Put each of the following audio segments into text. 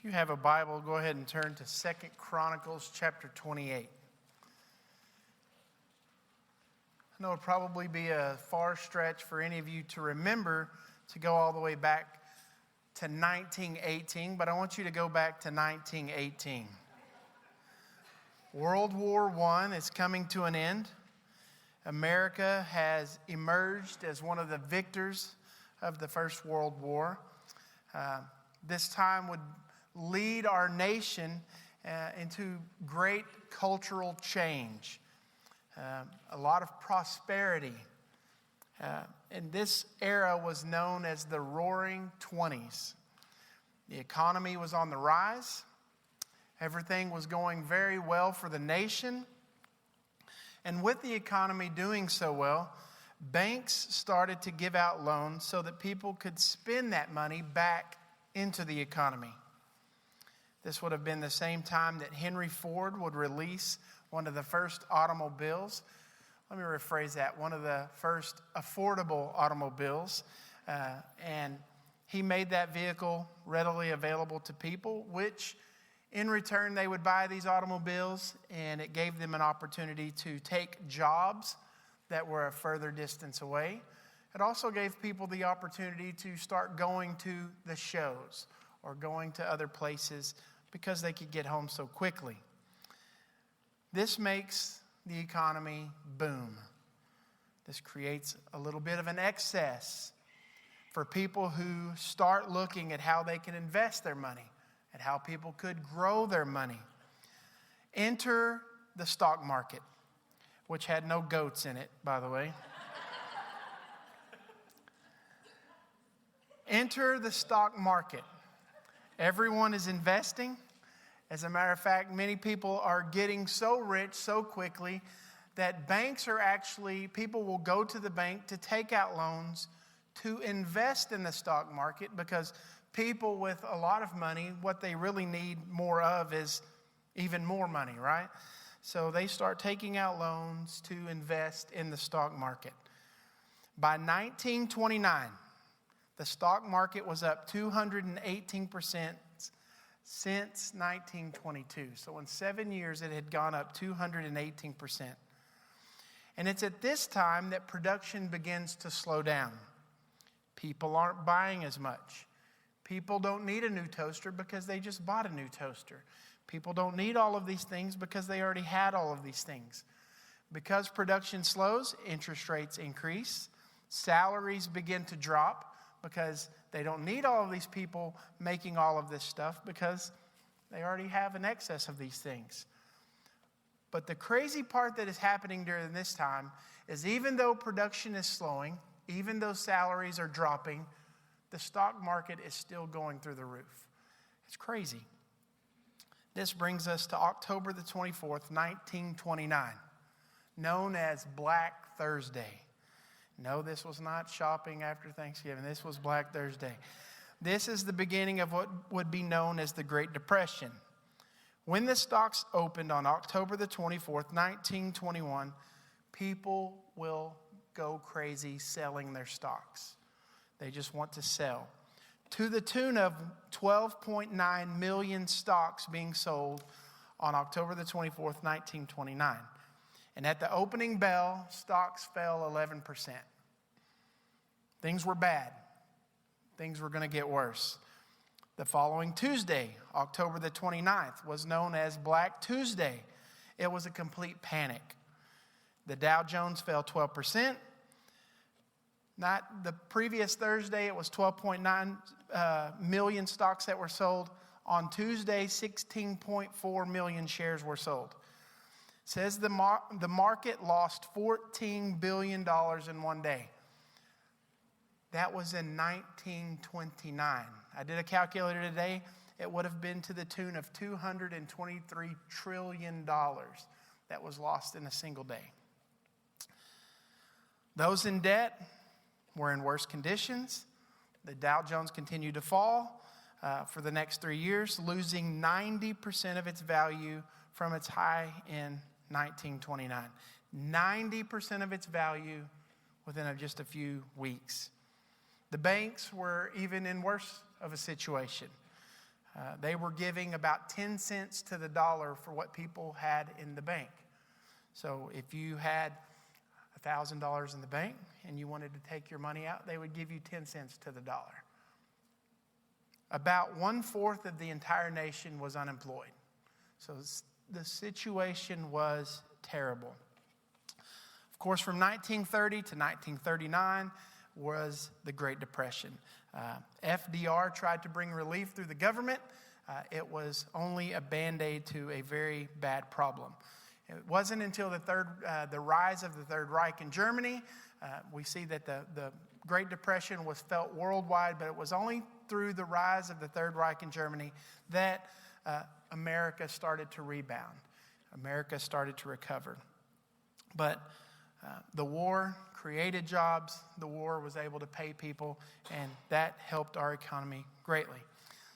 If you have a Bible, go ahead and turn to 2 Chronicles chapter 28. I know it would probably be a far stretch for any of you to remember to go all the way back to 1918, but I want you to go back to 1918. World War I is coming to an end. America has emerged as one of the victors of the First World War. This time would lead our nation into great cultural change, a lot of prosperity. And this era was known as the Roaring '20s. The economy was on the rise. Everything was going very well for the nation. And with the economy doing so well, banks started to give out loans so that people could spend that money back into the economy. This would have been the same time that Henry Ford would release one of the first automobiles. Let me rephrase that, one of the first affordable automobiles. And he made that vehicle readily available to people, which in return they would buy these automobiles, and it gave them an opportunity to take jobs that were a further distance away. It also gave people the opportunity to start going to the shows or going to other places because they could get home so quickly. This makes the economy boom. This creates a little bit of an excess for people who start looking at how they can invest their money, at how people could grow their money. Enter the stock market, which had no goats in it, by the way. Enter the stock market. Everyone is investing. As a matter of fact, many people are getting so rich so quickly that people will go to the bank to take out loans to invest in the stock market, because people with a lot of money, what they really need more of is even more money, right? So they start taking out loans to invest in the stock market. By 1929, the stock market was up 218% since 1922. So in 7 years, it had gone up 218%. And it's at this time that production begins to slow down. People aren't buying as much. People don't need a new toaster because they just bought a new toaster. People don't need all of these things because they already had all of these things. Because production slows, interest rates increase. Salaries begin to drop because they don't need all of these people making all of this stuff because they already have an excess of these things. But the crazy part that is happening during this time is, even though production is slowing, even though salaries are dropping, the stock market is still going through the roof. It's crazy. This brings us to October the 24th, 1929, known as Black Thursday. No, this was not shopping after Thanksgiving. This was Black Thursday. This is the beginning of what would be known as the Great Depression. When the stocks opened on October the 24th, 1921, people will go crazy selling their stocks. They just want to sell. To the tune of 12.9 million stocks being sold on October the 24th, 1929. And at the opening bell, stocks fell 11%. Things were bad. Things were going to get worse. The following Tuesday, October the 29th, was known as Black Tuesday. It was a complete panic. The Dow Jones fell 12%. Not the previous Thursday, it was 12.9 million stocks that were sold. On Tuesday, 16.4 million shares were sold. It says the market lost $14 billion in one day. That was in 1929. I did a calculator today. It would have been to the tune of $223 trillion that was lost in a single day. Those in debt were in worse conditions. The Dow Jones continued to fall for the next 3 years, losing 90% of its value from its high in 1929. 90% of its value within just a few weeks. The banks were even in worse of a situation. They were giving about 10 cents to the dollar for what people had in the bank. So if you had $1,000 in the bank and you wanted to take your money out, they would give you 10 cents to the dollar. About 1/4 of the entire nation was unemployed. So the situation was terrible. Of course, from 1930 to 1939 was the Great Depression. FDR tried to bring relief through the government. It was only a Band-Aid to a very bad problem. It wasn't until the rise of the Third Reich in Germany. We see that the Great Depression was felt worldwide, but it was only through the rise of the Third Reich in Germany that America started to rebound. America started to recover. But the war created jobs. The war was able to pay people, and that helped our economy greatly.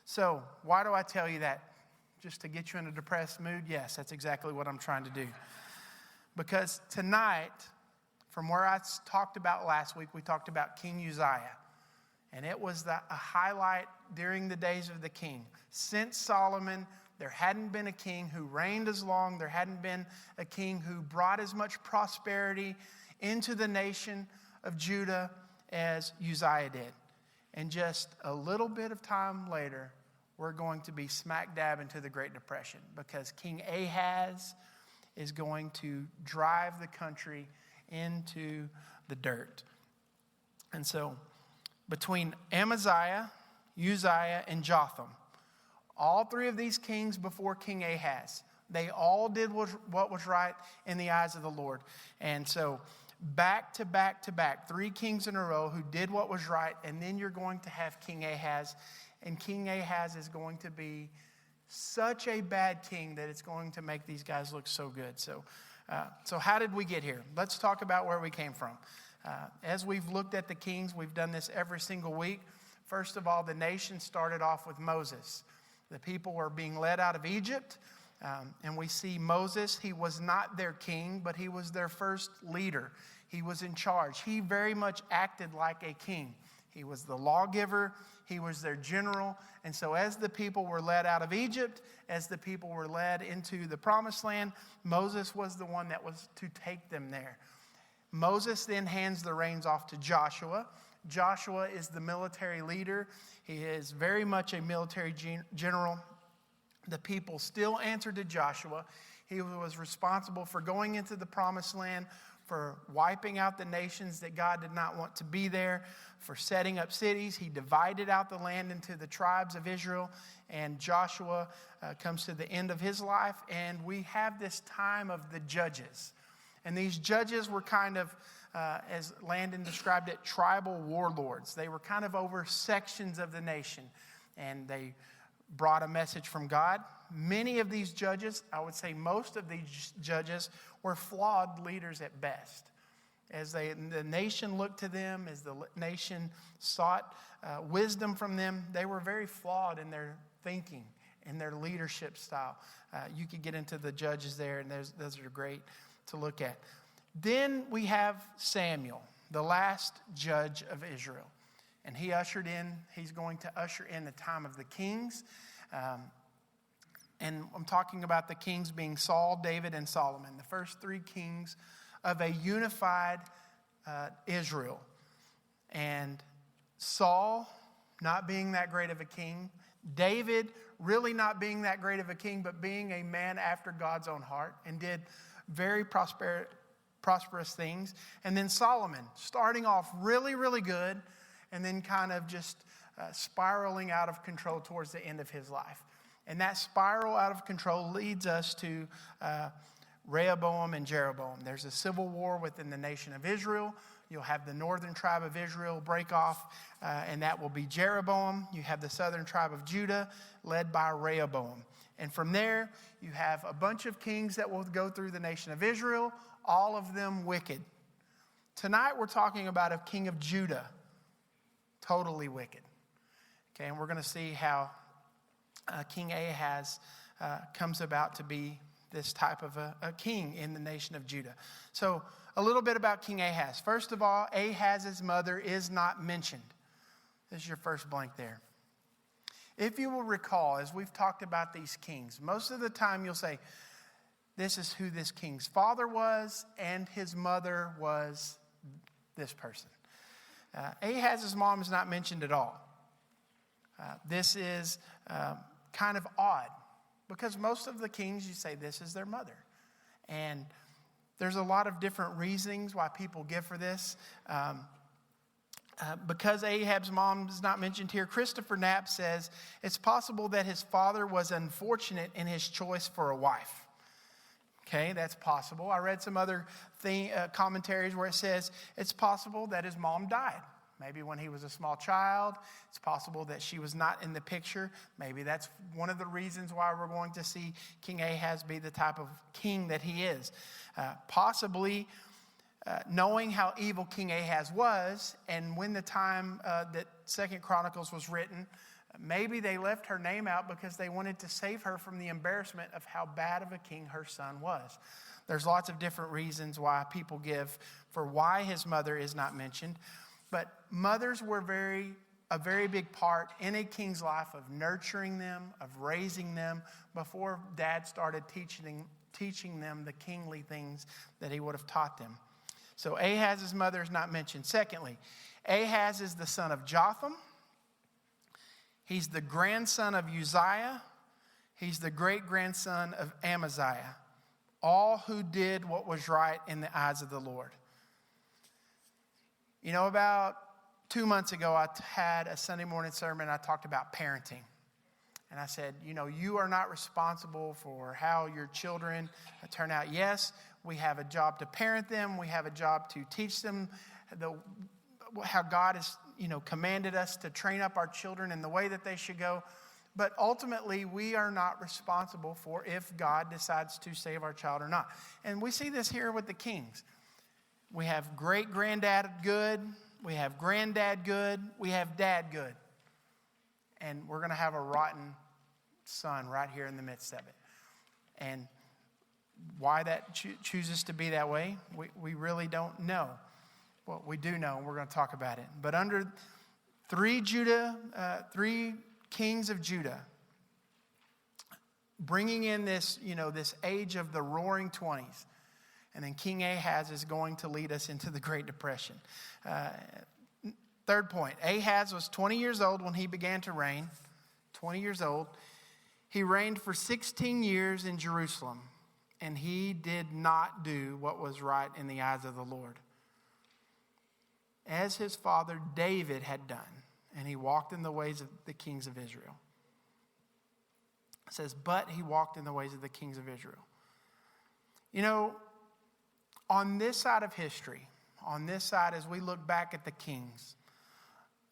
So why do I tell you that? Just to get you in a depressed mood? Yes, that's exactly what I'm trying to do. Because tonight, from where I talked about last week, we talked about King Uzziah. And it was a highlight during the days of the king. Since Solomon, there hadn't been a king who reigned as long. There hadn't been a king who brought as much prosperity into the nation of Judah as Uzziah did. And just a little bit of time later, we're going to be smack dab into the Great Depression, because King Ahaz is going to drive the country into the dirt. And so between Amaziah, Uzziah, and Jotham, all three of these kings before King Ahaz, they all did what was right in the eyes of the Lord. And so back to back to back, 3 kings in a row who did what was right, and then you're going to have King Ahaz. And King Ahaz is going to be such a bad king that it's going to make these guys look so good. So how did we get here? Let's talk about where we came from. As we've looked at the kings, we've done this every single week. First of all, the nation started off with Moses. The people were being led out of Egypt. And we see Moses, he was not their king, but he was their first leader. He was in charge. He very much acted like a king. He was the lawgiver. He was their general. And so as the people were led out of Egypt, as the people were led into the promised land, Moses was the one that was to take them there. Moses then hands the reins off to Joshua. Joshua is the military leader. He is very much a military general. The people still answered to Joshua. He was responsible for going into the promised land, for wiping out the nations that God did not want to be there, for setting up cities. He divided out the land into the tribes of Israel, and Joshua comes to the end of his life, and we have this time of the judges. And these judges were kind of, as Landon described it, tribal warlords. They were kind of over sections of the nation, and they brought a message from God. Many of these judges, I would say most of these judges, were flawed leaders at best. As the nation looked to them, as the nation sought wisdom from them, they were very flawed in their thinking, in their leadership style. You could get into the judges there, and those are great to look at. Then we have Samuel, the last judge of Israel. And he's going to usher in the time of the kings. And I'm talking about the kings being Saul, David, and Solomon, the first 3 kings of a unified Israel. And Saul not being that great of a king, David really not being that great of a king, but being a man after God's own heart, and did very prosperous things. And then Solomon, starting off really, really good, and then kind of just spiraling out of control towards the end of his life. And that spiral out of control leads us to Rehoboam and Jeroboam. There's a civil war within the nation of Israel. You'll have the northern tribe of Israel break off, and that will be Jeroboam. You have the southern tribe of Judah, led by Rehoboam. And from there, you have a bunch of kings that will go through the nation of Israel, all of them wicked. Tonight, we're talking about a king of Judah, totally wicked. Okay, and we're going to see how King Ahaz comes about to be this type of a king in the nation of Judah. So a little bit about King Ahaz. First of all, Ahaz's mother is not mentioned. This is your first blank there. If you will recall, as we've talked about these kings, most of the time you'll say, this is who this king's father was, and his mother was this person. Ahaz's mom is not mentioned at all. This is kind of odd, because most of the kings, you say this is their mother. And there's a lot of different reasonings why people give for this. Because Ahab's mom is not mentioned here, Christopher Knapp says it's possible that his father was unfortunate in his choice for a wife. Okay, that's possible. I read some other commentaries where it says it's possible that his mom died. Maybe when he was a small child. It's possible that she was not in the picture. Maybe that's one of the reasons why we're going to see King Ahaz be the type of king that he is. Possibly knowing how evil King Ahaz was, and when the time that 2 Chronicles was written, maybe they left her name out because they wanted to save her from the embarrassment of how bad of a king her son was. There's lots of different reasons why people give for why his mother is not mentioned. But mothers were a very big part in a king's life of nurturing them, of raising them, before dad started teaching them the kingly things that he would have taught them. So Ahaz's mother is not mentioned. Secondly, Ahaz is the son of Jotham. He's the grandson of Uzziah. He's the great-grandson of Amaziah, all who did what was right in the eyes of the Lord. You know, about 2 months ago, I had a Sunday morning sermon. I talked about parenting. And I said, you are not responsible for how your children turn out. Yes, we have a job to parent them. We have a job to teach them how God has, commanded us to train up our children in the way that they should go. But ultimately, we are not responsible for if God decides to save our child or not. And we see this here with the kings. We have great-granddad good. We have granddad good. We have dad good. And we're going to have a rotten son right here in the midst of it. And why that chooses to be that way, we really don't know. Well, we do know, and we're going to talk about it. But under three kings of Judah, bringing in this, this age of the roaring 20s, and then King Ahaz is going to lead us into the Great Depression. Third point, Ahaz was 20 years old when he began to reign. 20 years old. He reigned for 16 years in Jerusalem, and he did not do what was right in the eyes of the Lord, as his father David had done, and he walked in the ways of the kings of Israel. It says, but he walked in the ways of the kings of Israel. On this side of history, on this side, as we look back at the kings,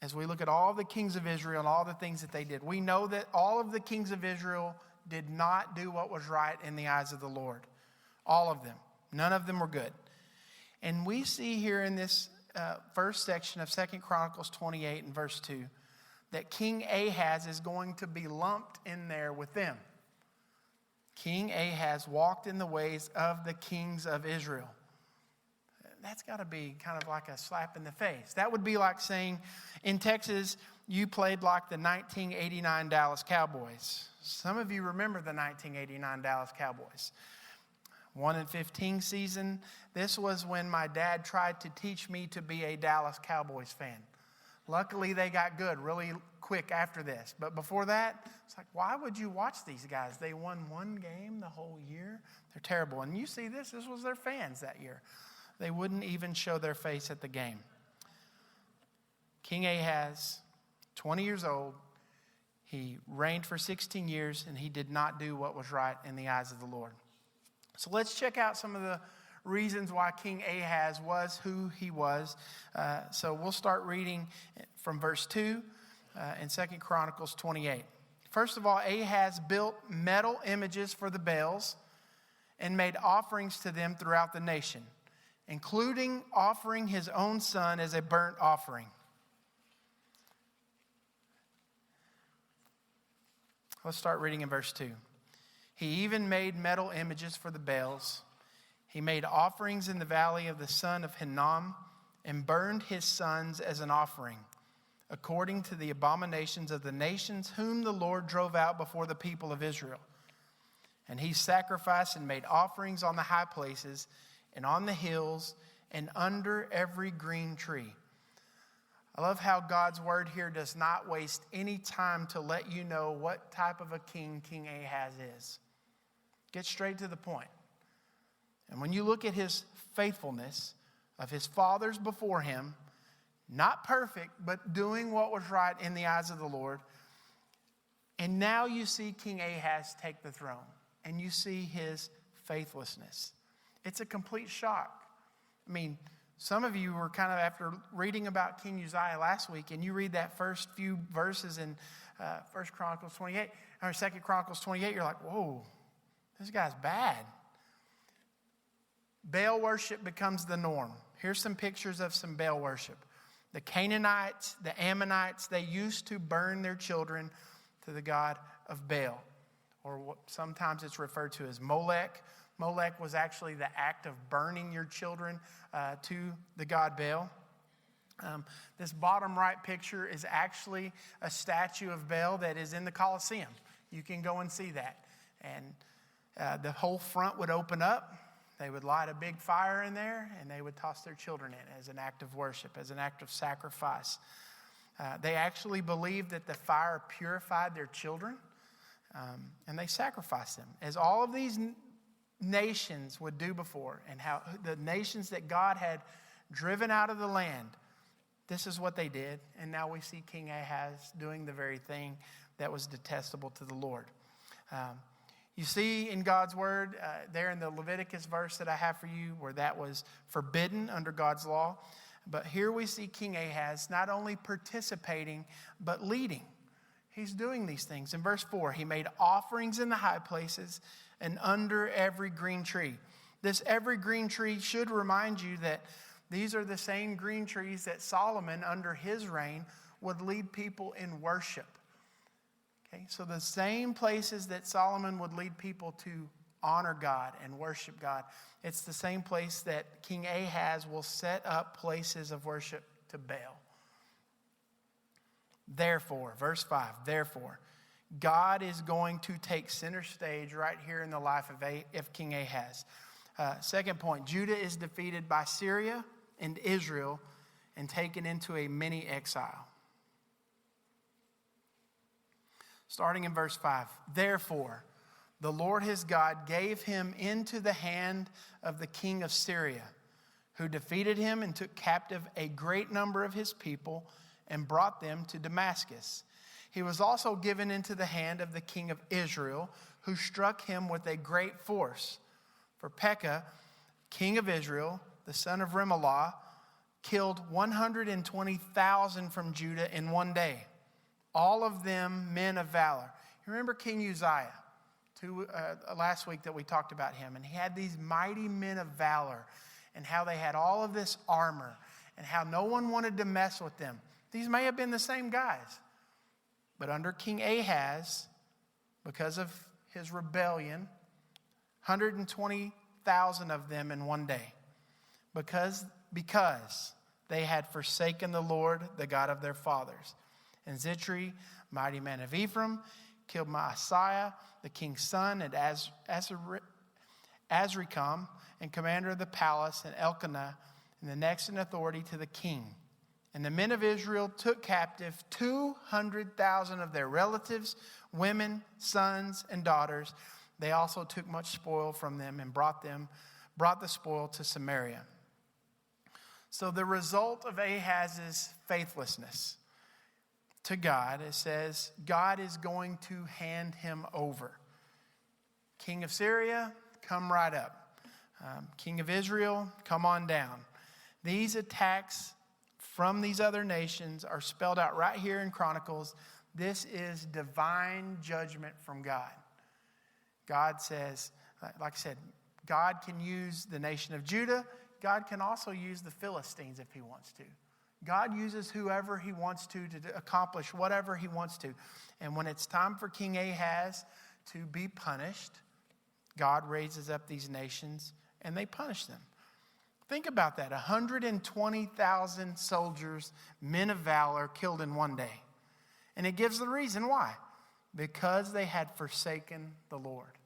as we look at all the kings of Israel and all the things that they did, we know that all of the kings of Israel did not do what was right in the eyes of the Lord. All of them. None of them were good. And we see here in this first section of 2 Chronicles 28 and verse 2 that King Ahaz is going to be lumped in there with them. King Ahaz walked in the ways of the kings of Israel. That's got to be kind of like a slap in the face. That would be like saying, in Texas, you played like the 1989 Dallas Cowboys. Some of you remember the 1989 Dallas Cowboys. 1-15 season. This was when my dad tried to teach me to be a Dallas Cowboys fan. Luckily, they got good really quick after this. But before that, it's like, why would you watch these guys? They won one game the whole year. They're terrible. And you see this was their fans that year. They wouldn't even show their face at the game. King Ahaz, 20 years old, he reigned for 16 years, and he did not do what was right in the eyes of the Lord. So let's check out some of the reasons why King Ahaz was who he was. So we'll start reading from verse 2 in 2 Chronicles 28. First of all, Ahaz built metal images for the Baals and made offerings to them throughout the nation, including offering his own son as a burnt offering. Let's start reading in verse 2. He even made metal images for the Baals. He made offerings in the valley of the son of Hinnom and burned his sons as an offering. according to the abominations of the nations whom the Lord drove out before the people of Israel. And he sacrificed and made offerings on the high places and on the hills and under every green tree. I love how God's word here does not waste any time to let you know what type of a king King Ahaz is. Get straight to the point. And when you look at his faithfulness of his fathers before him, not perfect, but doing what was right in the eyes of the Lord, and now you see King Ahaz take the throne, and you see his faithlessness. It's a complete shock. I mean, some of you were kind of, after reading about King Uzziah last week, and you read that first few verses in 2 Chronicles 28, you're like, whoa, this guy's bad. Baal worship becomes the norm. Here's some pictures of some Baal worship. The Canaanites, the Ammonites, they used to burn their children to the god of Baal, or what sometimes it's referred to as Molech. Molech was actually the act of burning your children to the god Baal. This bottom right picture is actually a statue of Baal that is in the Colosseum. You can go and see that. And the whole front would open up. They would light a big fire in there, and they would toss their children in as an act of worship, as an act of sacrifice. They actually believed that the fire purified their children, and they sacrificed them. As all of these nations would do before, and how the nations that God had driven out of the land, this is what they did. And now we see King Ahaz doing the very thing that was detestable to the Lord. You see in God's word, there in the Leviticus verse that I have for you, where that was forbidden under God's law. But here we see King Ahaz not only participating, but leading. He's doing these things. In verse 4, he made offerings in the high places and under every green tree. This every green tree should remind you that these are the same green trees that Solomon, under his reign, would lead people in worship. Okay, so the same places that Solomon would lead people to honor God and worship God, it's the same place that King Ahaz will set up places of worship to Baal. Therefore, verse 5, therefore, God is going to take center stage right here in the life of King Ahaz. Second point, Judah is defeated by Syria and Israel and taken into a mini exile. Starting in verse 5, therefore, the Lord his God gave him into the hand of the king of Syria, who defeated him and took captive a great number of his people and brought them to Damascus. He was also given into the hand of the king of Israel, who struck him with a great force. For Pekah, king of Israel, the son of Remaliah, killed 120,000 from Judah in one day, all of them men of valor. You remember King Uzziah, last week that we talked about him, and he had these mighty men of valor, and how they had all of this armor, and how no one wanted to mess with them. These may have been the same guys, but under King Ahaz, because of his rebellion, 120,000 of them in one day, because they had forsaken the Lord, the God of their fathers. And Zitri, mighty man of Ephraim, killed Maaseiah, the king's son, and Azrikam, and commander of the palace, and Elkanah, and the next in authority to the king. And the men of Israel took captive 200,000 of their relatives, women, sons, and daughters. They also took much spoil from them and brought the spoil to Samaria. So the result of Ahaz's faithlessness to God, it says, God is going to hand him over. King of Syria, come right up. King of Israel, come on down. These attacks from these other nations are spelled out right here in Chronicles. This is divine judgment from God. God says, like I said, God can use the nation of Judah. God can also use the Philistines if he wants to. God uses whoever he wants to accomplish whatever he wants to. And when it's time for King Ahaz to be punished, God raises up these nations and they punish them. Think about that. 120,000 soldiers, men of valor, killed in one day. And it gives the reason why. Because they had forsaken the Lord.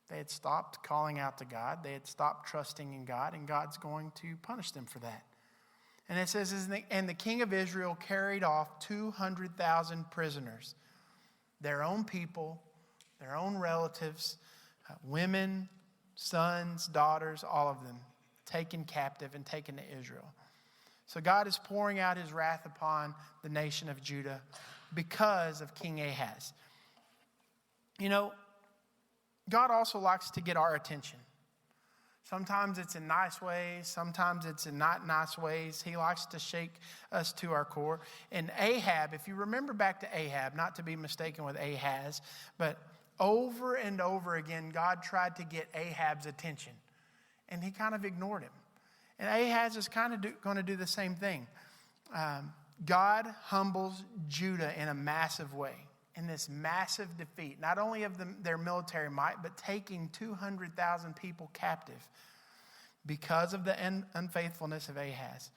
They had stopped calling out to God. They had stopped trusting in God, and God's going to punish them for that. And it says, and the king of Israel carried off 200,000 prisoners, their own people, their own relatives, women, sons, daughters, all of them, taken captive and taken to Israel. So God is pouring out his wrath upon the nation of Judah because of King Ahaz. You know, God also likes to get our attention. Sometimes it's in nice ways. Sometimes it's in not nice ways. He likes to shake us to our core. And Ahab, if you remember back to Ahab, not to be mistaken with Ahaz, but over and over again, God tried to get Ahab's attention. And he kind of ignored him. And Ahaz is kind of going to do the same thing. God humbles Judah in a massive way. In this massive defeat, not only of their military might, but taking 200,000 people captive because of the unfaithfulness of Ahaz.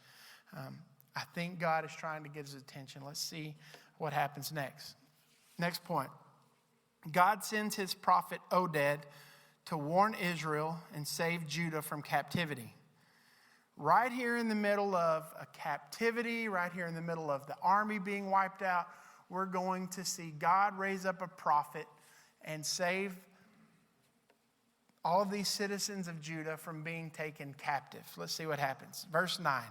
I think God is trying to get his attention. Let's see what happens next. Next point. God sends his prophet Oded to warn Israel and save Judah from captivity. Right here in the middle of a captivity, right here in the middle of the army being wiped out, we're going to see God raise up a prophet and save all of these citizens of Judah from being taken captive. Let's see what happens. Verse 9.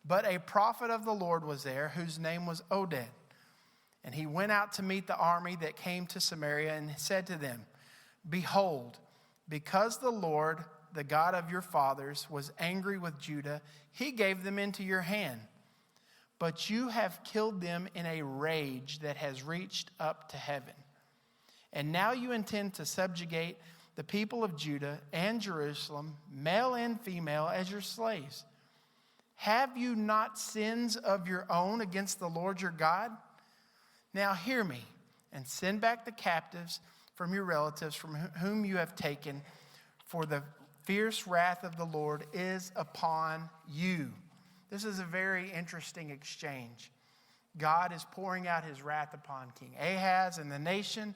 But a prophet of the Lord was there, whose name was Oded. And he went out to meet the army that came to Samaria and said to them, Behold, because the Lord, the God of your fathers, was angry with Judah, he gave them into your hand. But you have killed them in a rage that has reached up to heaven. And now you intend to subjugate the people of Judah and Jerusalem, male and female, as your slaves. Have you not sins of your own against the Lord your God? Now hear me, and send back the captives from your relatives from whom you have taken, for the fierce wrath of the Lord is upon you. This is a very interesting exchange. God is pouring out his wrath upon King Ahaz and the nation.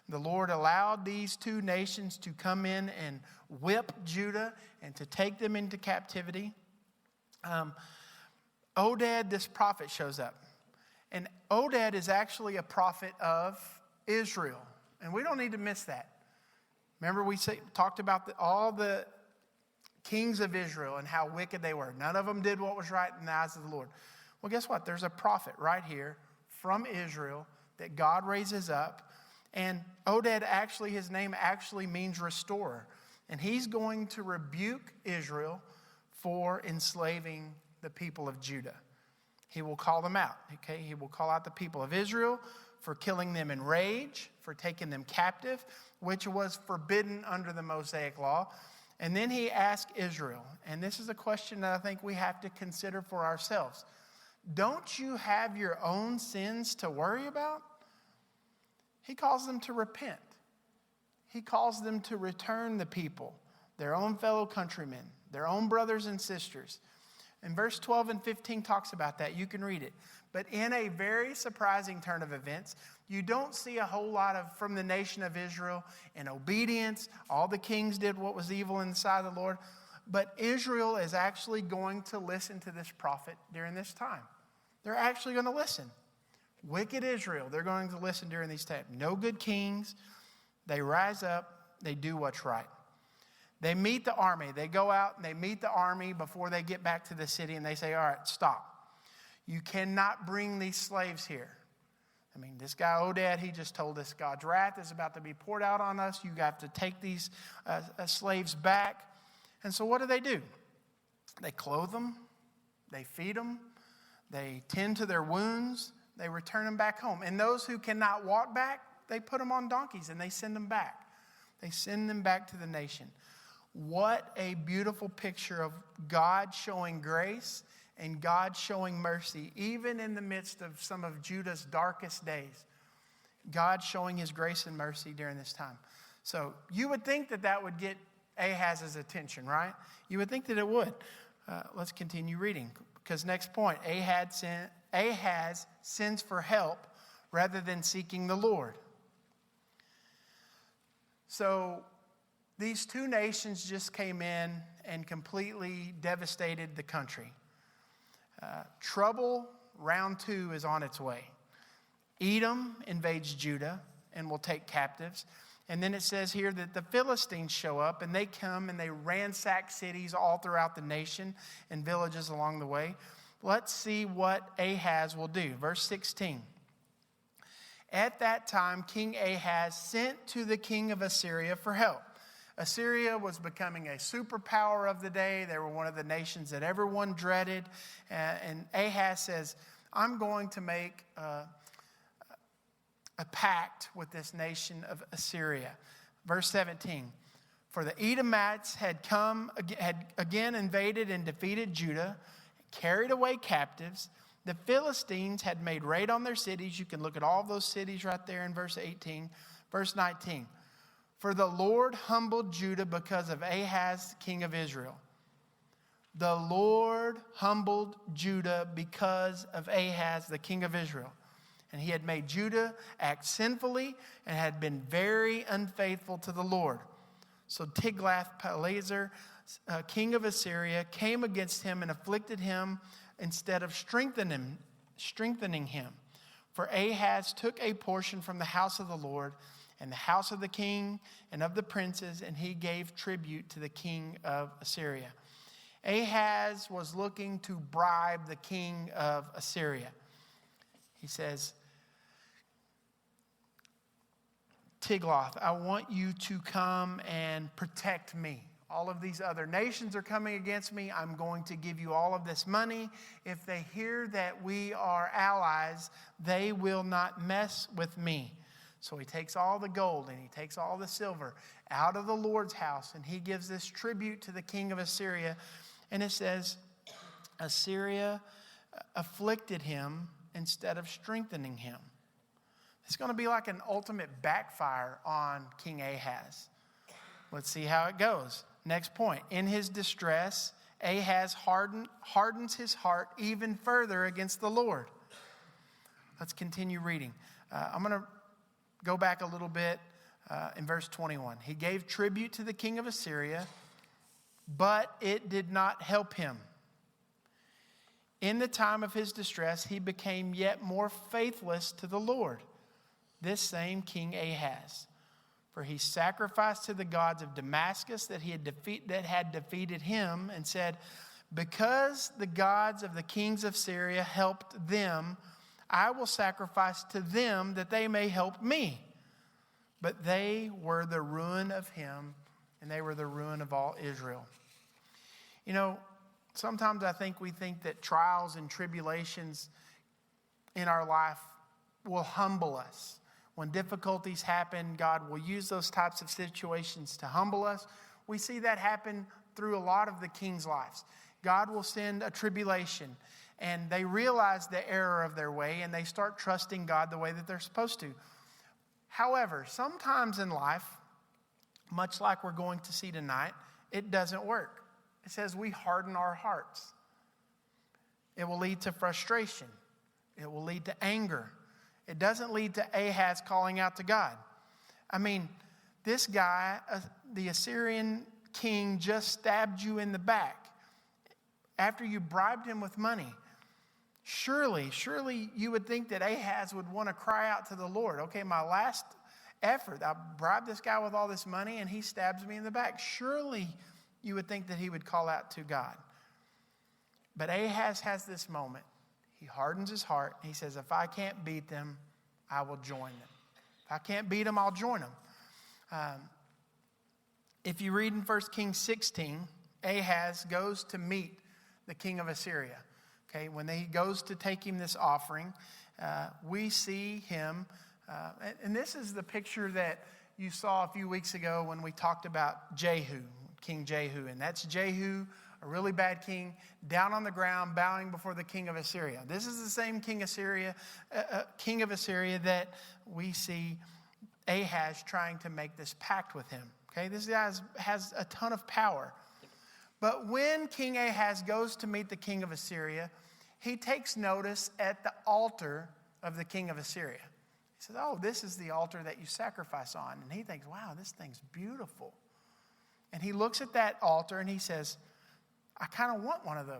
The Lord allowed these two nations to come in and whip Judah and to take them into captivity. Oded, this prophet, shows up. And Oded is actually a prophet of Israel. And we don't need to miss that. Remember we talked about all the kings of Israel and how wicked they were. None of them did what was right in the eyes of the Lord. Well, guess what? There's a prophet right here from Israel that God raises up. And Oded, actually, his name actually means restorer. And he's going to rebuke Israel for enslaving the people of Judah. He will call them out. Okay? He will call out the people of Israel for killing them in rage, for taking them captive, which was forbidden under the Mosaic law. And then he asked Israel, and this is a question that I think we have to consider for ourselves. Don't you have your own sins to worry about? He calls them to repent. He calls them to return the people, their own fellow countrymen, their own brothers and sisters. And verse 12 and 15 talks about that. You can read it. But in a very surprising turn of events, you don't see a whole lot from the nation of Israel in obedience. All the kings did what was evil in the sight of the Lord. But Israel is actually going to listen to this prophet during this time. They're actually going to listen. Wicked Israel, they're going to listen during these times. No good kings. They rise up. They do what's right. They meet the army. They go out and they meet the army before they get back to the city. And they say, all right, stop. You cannot bring these slaves here. I mean, this guy Oded, he just told us God's wrath is about to be poured out on us. You have to take these slaves back. And so what do? They clothe them. They feed them. They tend to their wounds. They return them back home. And those who cannot walk back, they put them on donkeys and they send them back. They send them back to the nation. What a beautiful picture of God showing grace and God showing mercy, even in the midst of some of Judah's darkest days. God showing his grace and mercy during this time. So you would think that would get Ahaz's attention, right? You would think that it would. Let's continue reading, because next point, Ahaz sends for help rather than seeking the Lord. So these two nations just came in and completely devastated the country. Trouble, round 2, is on its way. Edom invades Judah and will take captives. And then it says here that the Philistines show up, and they come and they ransack cities all throughout the nation and villages along the way. Let's see what Ahaz will do. Verse 16. At that time, King Ahaz sent to the king of Assyria for help. Assyria was becoming a superpower of the day. They were one of the nations that everyone dreaded. And Ahaz says, I'm going to make a pact with this nation of Assyria. Verse 17. For the Edomites had again invaded and defeated Judah, carried away captives. The Philistines had made raid on their cities. You can look at all those cities right there in verse 18. Verse 19. For the Lord humbled Judah because of Ahaz, king of Israel. The Lord humbled Judah because of Ahaz, the king of Israel. And he had made Judah act sinfully and had been very unfaithful to the Lord. So Tiglath-Pileser, king of Assyria, came against him and afflicted him instead of strengthening him. For Ahaz took a portion from the house of the Lord and the house of the king and of the princes, and he gave tribute to the king of Assyria. Ahaz was looking to bribe the king of Assyria. He says, Tiglath, I want you to come and protect me. All of these other nations are coming against me. I'm going to give you all of this money. If they hear that we are allies, they will not mess with me. So he takes all the gold and he takes all the silver out of the Lord's house, and he gives this tribute to the king of Assyria. And it says, Assyria afflicted him instead of strengthening him. It's going to be like an ultimate backfire on King Ahaz. Let's see how it goes. Next point. In his distress, Ahaz hardens his heart even further against the Lord. Let's continue reading. I'm going to go back a little bit in verse 21. He gave tribute to the king of Assyria, but it did not help him. In the time of his distress, he became yet more faithless to the Lord, this same King Ahaz. For he sacrificed to the gods of Damascus that had defeated him, and said, because the gods of the kings of Syria helped them, I will sacrifice to them that they may help me. But they were the ruin of him, and they were the ruin of all Israel. You know, sometimes we think that trials and tribulations in our life will humble us. When difficulties happen, God will use those types of situations to humble us. We see that happen through a lot of the king's lives. God will send a tribulation, and they realize the error of their way, and they start trusting God the way that they're supposed to. However, sometimes in life, much like we're going to see tonight, it doesn't work. It says we harden our hearts. It will lead to frustration. It will lead to anger. It doesn't lead to Ahaz calling out to God. I mean, this guy, the Assyrian king, just stabbed you in the back after you bribed him with money. Surely you would think that Ahaz would want to cry out to the Lord. Okay, my last effort, I bribed this guy with all this money and he stabs me in the back. Surely you would think that he would call out to God. But Ahaz has this moment. He hardens his heart. He says, if I can't beat them, I will join them. If I can't beat them, I'll join them. If you read in 1 Kings 16, Ahaz goes to meet the king of Assyria. Okay, when he goes to take him this offering, we see him. And this is the picture that you saw a few weeks ago when we talked about Jehu, King Jehu. And that's Jehu, a really bad king, down on the ground, bowing before the king of Assyria. This is the same king of Assyria that we see Ahaz trying to make this pact with him. Okay, this guy has a ton of power. But when King Ahaz goes to meet the king of Assyria, he takes notice at the altar of the king of Assyria. He says, oh, this is the altar that you sacrifice on. And he thinks, wow, this thing's beautiful. And he looks at that altar and he says, I kind of want one of those.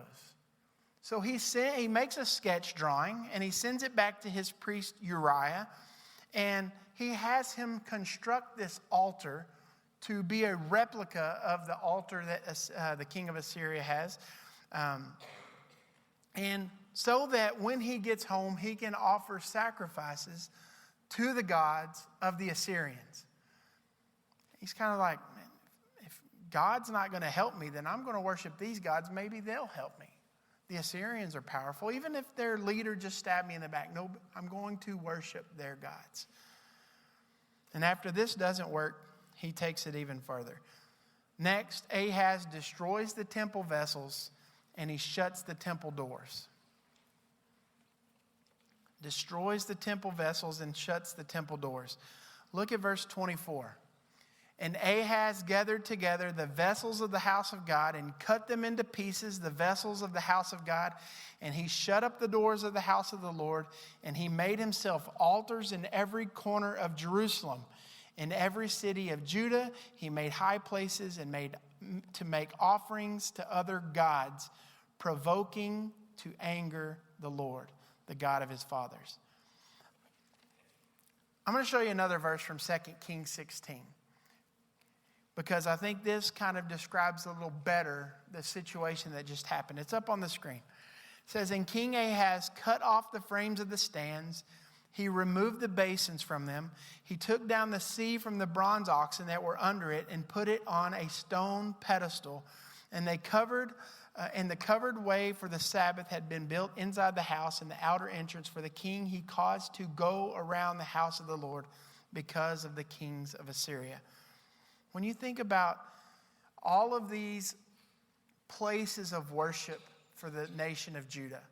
So he makes a sketch drawing and he sends it back to his priest Uriah. And he has him construct this altar to be a replica of the altar that the king of Assyria has. And so that when he gets home, he can offer sacrifices to the gods of the Assyrians. He's kind of like, man, if God's not going to help me, then I'm going to worship these gods. Maybe they'll help me. The Assyrians are powerful. Even if their leader just stabbed me in the back, no, I'm going to worship their gods. And after this doesn't work, he takes it even further. Next, Ahaz destroys the temple vessels and he shuts the temple doors. Destroys the temple vessels and shuts the temple doors. Look at verse 24. And Ahaz gathered together the vessels of the house of God and cut them into pieces, the vessels of the house of God. And he shut up the doors of the house of the Lord. And he made himself altars in every corner of Jerusalem. In every city of Judah, he made high places and made to make offerings to other gods, provoking to anger the Lord, the God of his fathers. I'm going to show you another verse from 2 Kings 16. Because I think this kind of describes a little better the situation that just happened. It's up on the screen. It says, and King Ahaz cut off the frames of the stands. He removed the basins from them. He took down the sea from the bronze oxen that were under it and put it on a stone pedestal. And the covered way for the Sabbath had been built inside the house, and the outer entrance for the king he caused to go around the house of the Lord because of the kings of Assyria. When you think about all of these places of worship for the nation of Judah,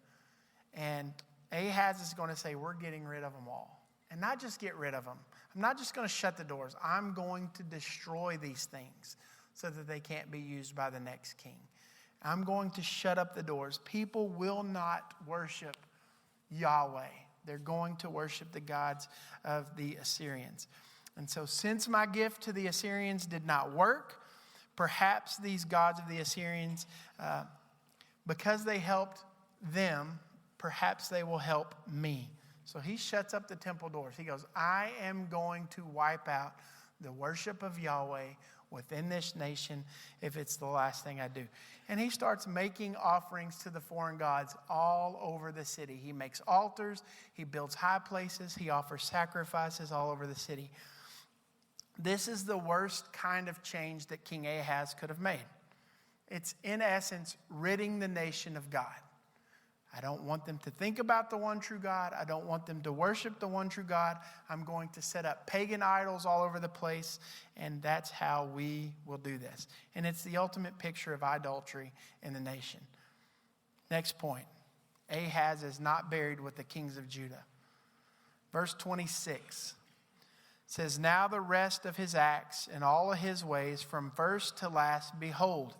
and Ahaz is going to say, we're getting rid of them all. And not just get rid of them. I'm not just going to shut the doors. I'm going to destroy these things so that they can't be used by the next king. I'm going to shut up the doors. People will not worship Yahweh. They're going to worship the gods of the Assyrians. And so since my gift to the Assyrians did not work, perhaps these gods of the Assyrians, because they helped them, perhaps they will help me. So he shuts up the temple doors. He goes, I am going to wipe out the worship of Yahweh within this nation if it's the last thing I do. And he starts making offerings to the foreign gods all over the city. He makes altars. He builds high places. He offers sacrifices all over the city. This is the worst kind of change that King Ahaz could have made. It's, in essence, ridding the nation of God. I don't want them to think about the one true God. I don't want them to worship the one true God. I'm going to set up pagan idols all over the place, and that's how we will do this. And it's the ultimate picture of idolatry in the nation. Next point. Ahaz is not buried with the kings of Judah. Verse 26 says, now the rest of his acts and all of his ways from first to last, behold,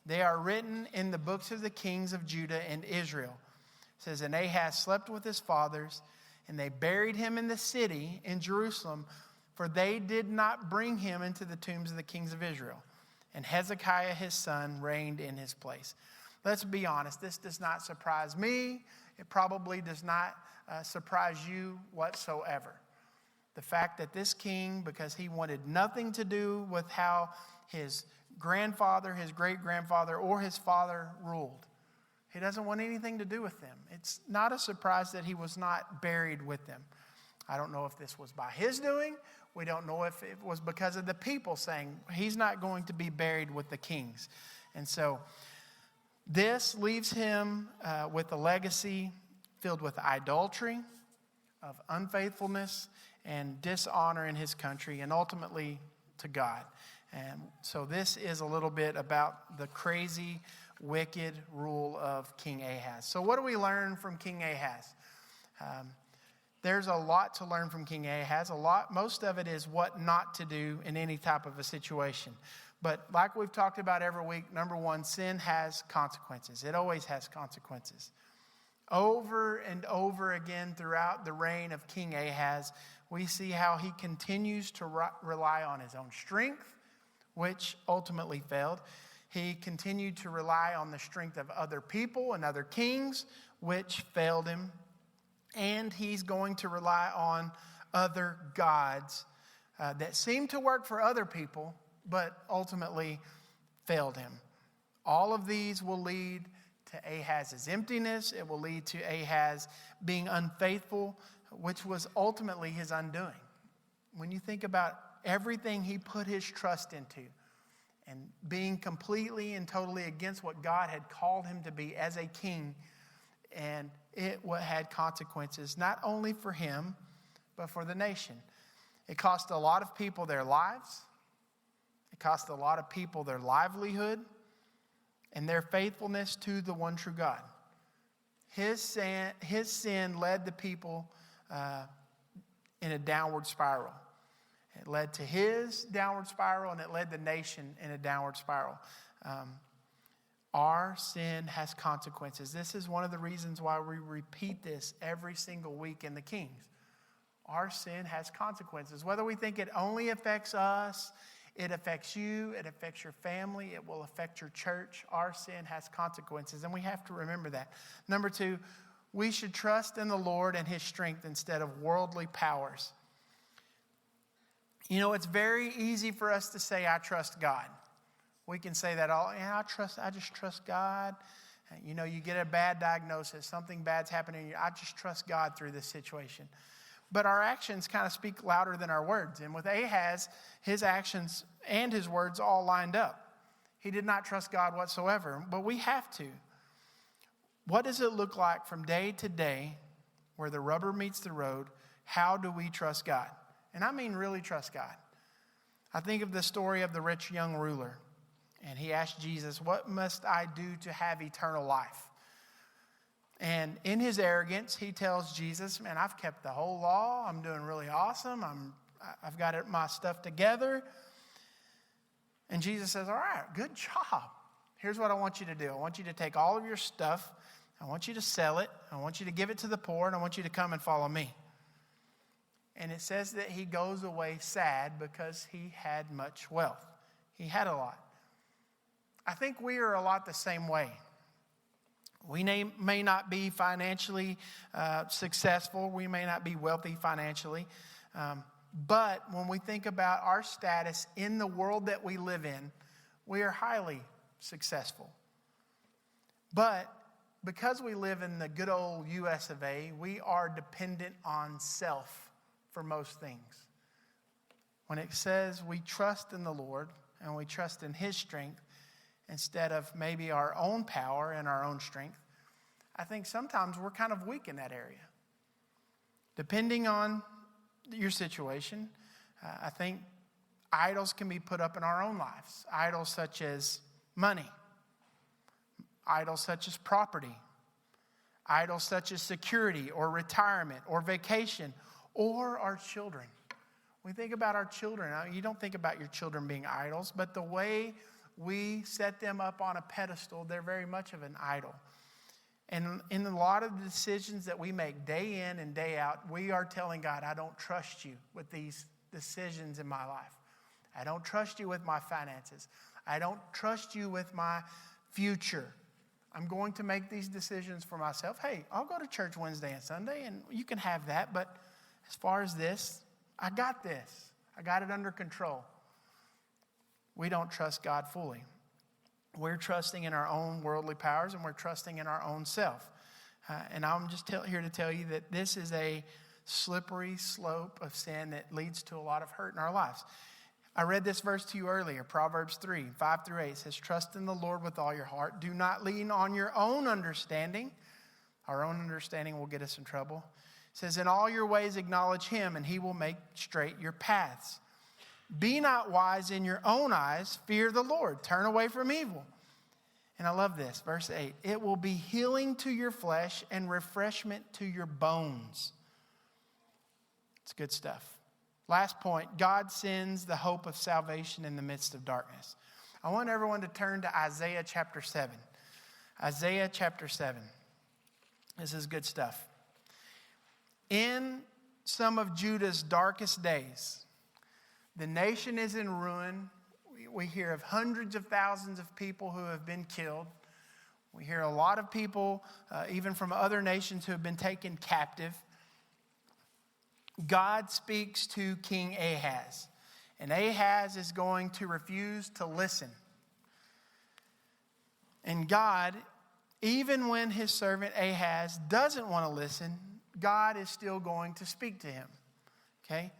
they are written in the books of the kings of Judah and Israel. It says, and Ahaz slept with his fathers, and they buried him in the city in Jerusalem, for they did not bring him into the tombs of the kings of Israel. And Hezekiah his son reigned in his place. Let's be honest, this does not surprise me. It probably does not surprise you whatsoever. The fact that this king, because he wanted nothing to do with how his grandfather, his great-grandfather, or his father ruled. He doesn't want anything to do with them. It's not a surprise that he was not buried with them. I don't know if this was by his doing. We don't know if it was because of the people saying he's not going to be buried with the kings. And so this leaves him with a legacy filled with idolatry, of unfaithfulness, and dishonor in his country, and ultimately to God. And so this is a little bit about the crazy, wicked rule of King Ahaz. So what do we learn from King Ahaz? there's a lot to learn from King Ahaz. Most of it is what not to do in any type of a situation. But like we've talked about every week, number one, sin has consequences. It always has consequences. Over and over again throughout the reign of King Ahaz, we see how he continues to rely on his own strength, which ultimately failed. He continued to rely on the strength of other people and other kings, which failed him. And he's going to rely on other gods that seem to work for other people, but ultimately failed him. All of these will lead to Ahaz's emptiness. It will lead to Ahaz being unfaithful, which was ultimately his undoing. When you think about everything he put his trust into and being completely and totally against what God had called him to be as a king, and it had consequences not only for him, but for the nation. It cost a lot of people their lives. It cost a lot of people their livelihood and their faithfulness to the one true God. His sin led the people in a downward spiral. It led to his downward spiral, and it led the nation in a downward spiral. Our sin has consequences. This is one of the reasons why we repeat this every single week in the Kings. Our sin has consequences. Whether we think it only affects us, it affects you, it affects your family, it will affect your church. Our sin has consequences, and we have to remember that. Number two, we should trust in the Lord and his strength instead of worldly powers. You know, it's very easy for us to say, I trust God. We can say that I just trust God. You know, you get a bad diagnosis, something bad's happening to you. I just trust God through this situation. But our actions kind of speak louder than our words. And with Ahaz, his actions and his words all lined up. He did not trust God whatsoever, but we have to. What does it look like from day to day where the rubber meets the road? How do we trust God? And I mean really trust God. I think of the story of the rich young ruler. And he asked Jesus, what must I do to have eternal life? And in his arrogance, he tells Jesus, man, I've kept the whole law. I'm doing really awesome. I've got my stuff together. And Jesus says, all right, good job. Here's what I want you to do. I want you to take all of your stuff. I want you to sell it. I want you to give it to the poor. And I want you to come and follow me. And it says that he goes away sad because he had much wealth. He had a lot. I think we are a lot the same way. We may not be financially successful. We may not be wealthy financially. But when we think about our status in the world that we live in, we are highly successful. But because we live in the good old US of A, we are dependent on self for most things. When it says we trust in the Lord and we trust in his strength, instead of maybe our own power and our own strength, I think sometimes we're kind of weak in that area. Depending on your situation, I think idols can be put up in our own lives. Idols such as money. Idols such as property. Idols such as security or retirement or vacation or our children. We think about our children. You don't think about your children being idols, but the way we set them up on a pedestal, they're very much of an idol. And in a lot of the decisions that we make day in and day out, we are telling God, I don't trust you with these decisions in my life. I don't trust you with my finances. I don't trust you with my future. I'm going to make these decisions for myself. Hey, I'll go to church Wednesday and Sunday, and you can have that. But as far as this, I got this. I got it under control. We don't trust God fully. We're trusting in our own worldly powers, and we're trusting in our own self. And I'm just here to tell you that this is a slippery slope of sin that leads to a lot of hurt in our lives. I read this verse to you earlier, Proverbs 3, 5-8 says, trust in the Lord with all your heart. Do not lean on your own understanding. Our own understanding will get us in trouble. It says, in all your ways acknowledge him, and he will make straight your paths. Be not wise in your own eyes. Fear the Lord. Turn away from evil. And I love this. Verse 8. It will be healing to your flesh and refreshment to your bones. It's good stuff. Last point, God sends the hope of salvation in the midst of darkness. I want everyone to turn to Isaiah chapter 7. Isaiah chapter 7. This is good stuff. In some of Judah's darkest days, the nation is in ruin. We hear of hundreds of thousands of people who have been killed. We hear a lot of people, even from other nations, who have been taken captive. God speaks to King Ahaz, and Ahaz is going to refuse to listen. And God, even when his servant Ahaz doesn't want to listen, God is still going to speak to him. Okay?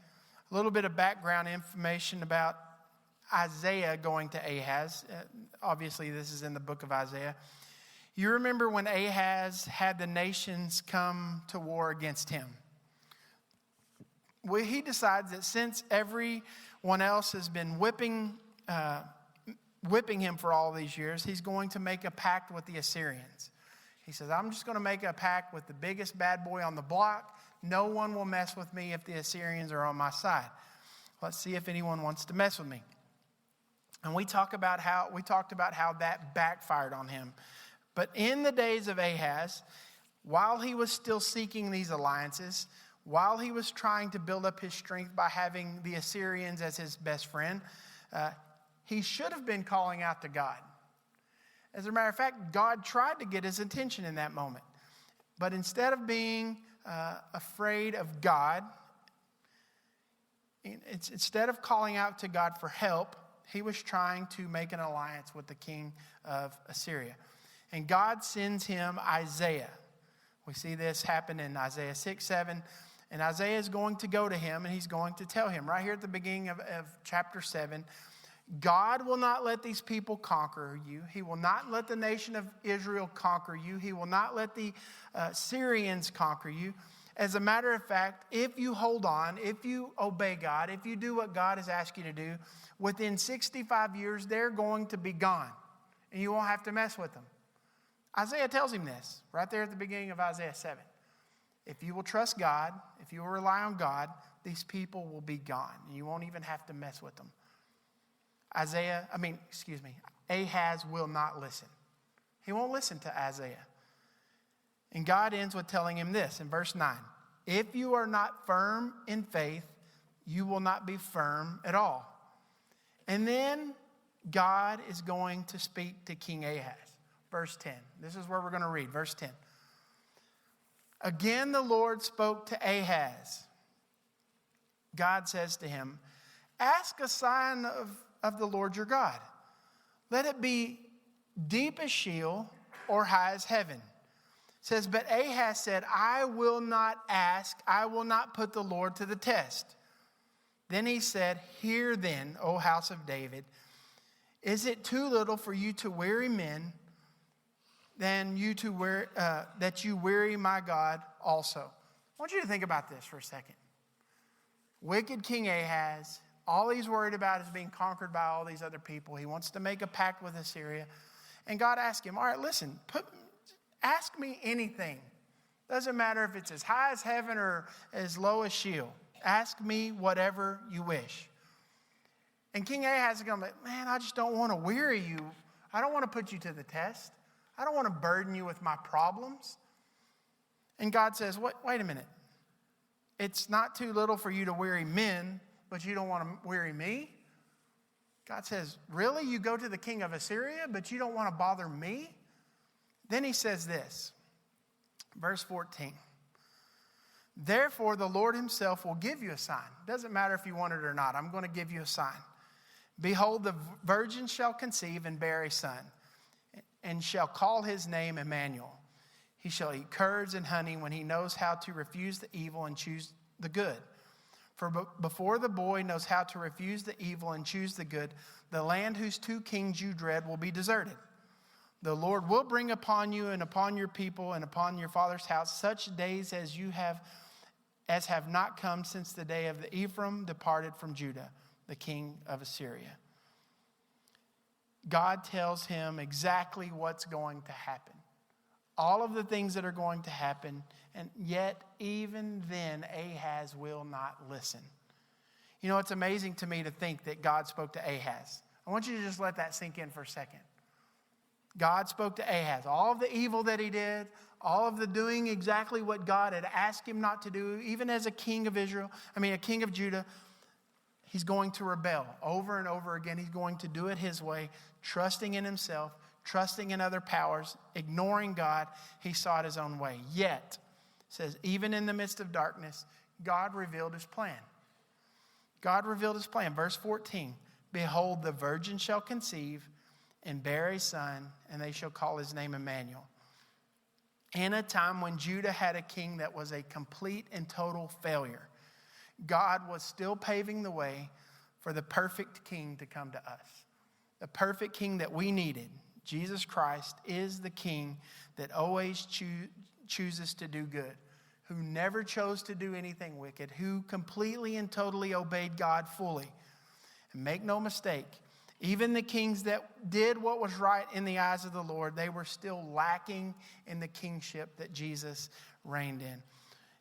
A little bit of background information about Isaiah going to Ahaz. Obviously, this is in the book of Isaiah. You remember when Ahaz had the nations come to war against him. Well, he decides that since everyone else has been whipping him for all these years, he's going to make a pact with the Assyrians. He says, I'm just going to make a pact with the biggest bad boy on the block. No one will mess with me if the Assyrians are on my side. Let's see if anyone wants to mess with me. And we talked about how that backfired on him. But in the days of Ahaz, while he was still seeking these alliances, while he was trying to build up his strength by having the Assyrians as his best friend, he should have been calling out to God. As a matter of fact, God tried to get his attention in that moment. But instead of being afraid of God, instead of calling out to God for help, he was trying to make an alliance with the king of Assyria. And God sends him Isaiah. We see this happen in Isaiah 6, 7. And Isaiah is going to go to him, and he's going to tell him right here at the beginning of chapter 7, God will not let these people conquer you. He will not let the nation of Israel conquer you. He will not let the Syrians conquer you. As a matter of fact, if you hold on, if you obey God, if you do what God has asked you to do, within 65 years, they're going to be gone, and you won't have to mess with them. Isaiah tells him this right there at the beginning of Isaiah 7. If you will trust God, if you will rely on God, these people will be gone, and you won't even have to mess with them. Ahaz will not listen. He won't listen to Isaiah. And God ends with telling him this in verse 9. If you are not firm in faith, you will not be firm at all. And then God is going to speak to King Ahaz. Verse 10. This is where we're going to read. Verse 10. Again, the Lord spoke to Ahaz. God says to him, ask a sign of the Lord your God. Let it be deep as Sheol or high as heaven. It says, but Ahaz said, I will not ask. I will not put the Lord to the test. Then he said, hear then, O house of David, is it too little for you to weary men than you to that you weary my God also? I want you to think about this for a second. Wicked King Ahaz, all he's worried about is being conquered by all these other people. He wants to make a pact with Assyria. And God asked him, all right, listen, ask me anything. Doesn't matter if it's as high as heaven or as low as Sheol. Ask me whatever you wish. And King Ahaz is going to be, man, I just don't want to weary you. I don't want to put you to the test. I don't want to burden you with my problems. And God says, wait a minute. It's not too little for you to weary men, but you don't want to weary me? God says, really? You go to the king of Assyria, but you don't want to bother me? Then he says this, verse 14. Therefore, the Lord himself will give you a sign. Doesn't matter if you want it or not. I'm going to give you a sign. Behold, the virgin shall conceive and bear a son, and shall call his name Emmanuel. He shall eat curds and honey when he knows how to refuse the evil and choose the good. For before the boy knows how to refuse the evil and choose the good, the land whose two kings you dread will be deserted. The Lord will bring upon you and upon your people and upon your father's house such days as have not come since the day of the Ephraim departed from Judah, the king of Assyria. God tells him exactly what's going to happen. all of the things that are going to happen, and yet even then Ahaz will not listen. You know, it's amazing to me to think that God spoke to Ahaz. I want you to just let that sink in for a second. God spoke to Ahaz. All of the evil that he did, all of the doing exactly what God had asked him not to do, even as a king of a king of Judah, he's going to rebel over and over again. He's going to do it his way, trusting in himself, trusting in other powers, ignoring God. He sought his own way. Yet, it says, even in the midst of darkness, God revealed his plan. God revealed his plan. Verse 14, behold, the virgin shall conceive and bear a son, and they shall call his name Emmanuel. In a time when Judah had a king that was a complete and total failure, God was still paving the way for the perfect king to come to us. The perfect king that we needed. Jesus Christ is the king that always chooses to do good, who never chose to do anything wicked, who completely and totally obeyed God fully. And make no mistake, even the kings that did what was right in the eyes of the Lord, they were still lacking in the kingship that Jesus reigned in,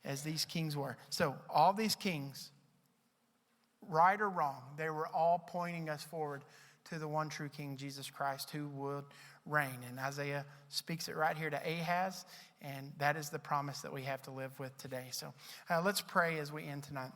as these kings were. So all these kings, right or wrong, they were all pointing us forward to the one true King, Jesus Christ, who would reign. And Isaiah speaks it right here to Ahaz, and that is the promise that we have to live with today. So let's pray as we end tonight.